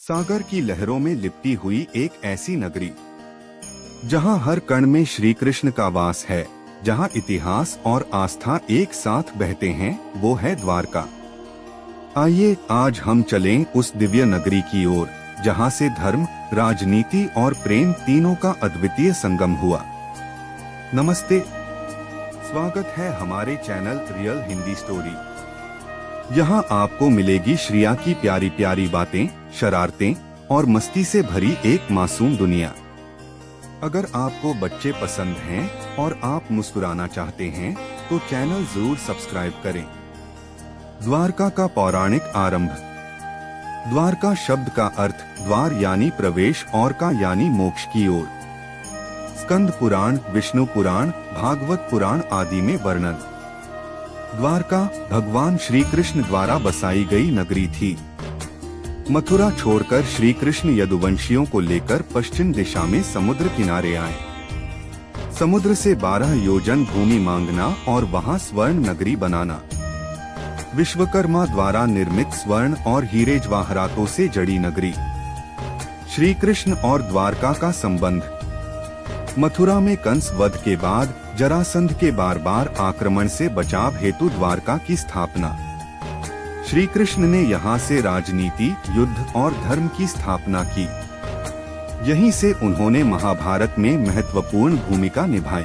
सागर की लहरों में लिपटी हुई एक ऐसी नगरी जहां हर कण में श्री कृष्ण का वास है, जहां इतिहास और आस्था एक साथ बहते हैं, वो है द्वारका। आइए आज हम चलें उस दिव्य नगरी की ओर जहां से धर्म, राजनीति और प्रेम तीनों का अद्वितीय संगम हुआ। नमस्ते, स्वागत है हमारे चैनल रियल हिंदी स्टोरी। यहाँ आपको मिलेगी श्रिया की प्यारी प्यारी बातें, शरारतें और मस्ती से भरी एक मासूम दुनिया। अगर आपको बच्चे पसंद हैं और आप मुस्कुराना चाहते हैं तो चैनल जरूर सब्सक्राइब करें। द्वारका का पौराणिक आरंभ। द्वारका शब्द का अर्थ द्वार यानी प्रवेश और का यानी मोक्ष की ओर। स्कंद पुराण, विष्णु पुराण, भागवत पुराण आदि में वर्णन। द्वारका भगवान श्री कृष्ण द्वारा बसाई गई नगरी थी। मथुरा छोड़कर श्री कृष्ण यदुवंशियों को लेकर पश्चिम दिशा में समुद्र किनारे आए। समुद्र से 12 योजन भूमि मांगना और वहां स्वर्ण नगरी बनाना। विश्वकर्मा द्वारा निर्मित स्वर्ण और हीरे जवाहरातों से जड़ी नगरी। श्री कृष्ण और द्वारका का संबंध। मथुरा में कंस वध के बाद जरासंध के बार बार आक्रमण से बचाव हेतु द्वारका की स्थापना। श्री कृष्ण ने यहाँ से राजनीति, युद्ध और धर्म की स्थापना की। यहीं से उन्होंने महाभारत में महत्वपूर्ण भूमिका निभाई।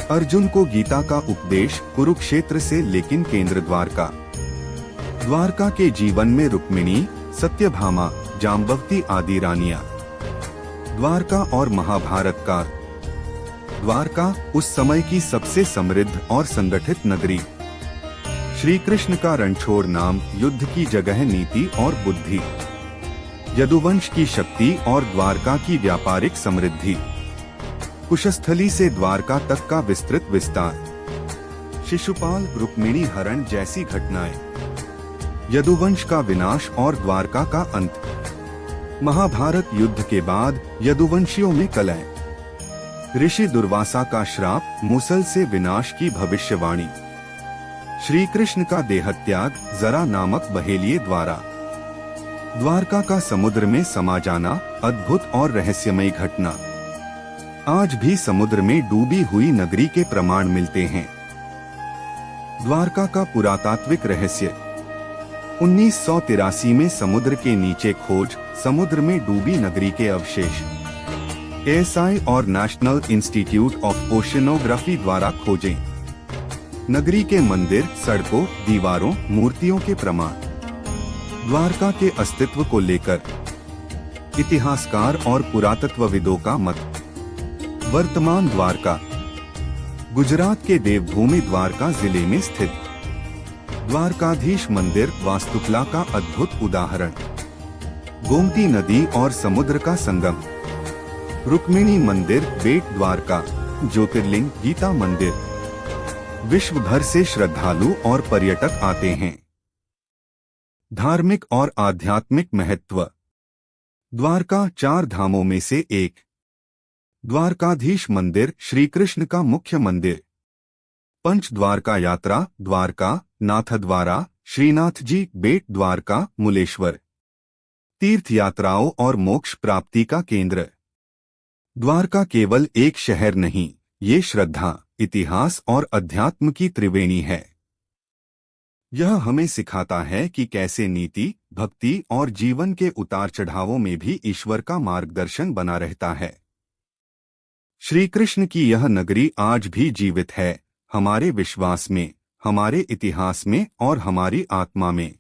अर्जुन को गीता का उपदेश कुरुक्षेत्र से, लेकिन केंद्र द्वारका। द्वारका के जीवन में रुक्मिणी, सत्यभामा, जाम्बवती आदि रानियां। द्वारका और महाभारत का। द्वारका उस समय की सबसे समृद्ध और संगठित नगरी। श्री कृष्ण का रणछोड़ नाम युद्ध की जगह नीति और बुद्धि। यदुवंश की शक्ति और द्वारका की व्यापारिक समृद्धि। कुशस्थली से द्वारका तक का विस्तृत विस्तार। शिशुपाल, रुक्मिणी हरण जैसी घटनाएं। यदुवंश का विनाश और द्वारका का अंत। महाभारत युद्ध के बाद यदुवंशियों में कलह। ऋषि दुर्वासा का श्राप, मूसल से विनाश की भविष्यवाणी। श्री कृष्ण का देहत्याग जरा नामक बहेलिये द्वारा। द्वारका का समुद्र में समा जाना, अद्भुत और रहस्यमयी घटना। आज भी समुद्र में डूबी हुई नगरी के प्रमाण मिलते हैं। द्वारका का पुरातात्विक रहस्य। 1983 में समुद्र के नीचे खोज, समुद्र में डूबी नगरी के अवशेष। एएसआई और नेशनल इंस्टीट्यूट ऑफ ओशिनोग्राफी द्वारा खोजें। नगरी के मंदिर, सड़कों, दीवारों, मूर्तियों के प्रमाण। द्वारका के अस्तित्व को लेकर इतिहासकार और पुरातत्वविदों का मत। वर्तमान द्वारका गुजरात के देवभूमि द्वारका जिले में स्थित। द्वारकाधीश मंदिर वास्तुकला का अद्भुत उदाहरण। गोमती नदी और समुद्र का संगम। रुक्मिणी मंदिर, बेट द्वारका, ज्योतिर्लिंग, गीता मंदिर। विश्व भर से श्रद्धालु और पर्यटक आते हैं। धार्मिक और आध्यात्मिक महत्व। द्वारका 4 धामों में से एक। द्वारकाधीश मंदिर श्री कृष्ण का मुख्य मंदिर। पंच द्वारका यात्रा, द्वारका, नाथद्वारा, श्रीनाथ जी, बेट द्वारका, मुलेश्वर। तीर्थ यात्राओं और मोक्ष प्राप्ति का केंद्र। द्वारका केवल एक शहर नहीं, ये श्रद्धा, इतिहास और अध्यात्म की त्रिवेणी है। यह हमें सिखाता है कि कैसे नीति, भक्ति और जीवन के उतार चढ़ावों में भी ईश्वर का मार्गदर्शन बना रहता है। श्री कृष्ण की यह नगरी आज भी जीवित है, हमारे विश्वास में, हमारे इतिहास में और हमारी आत्मा में।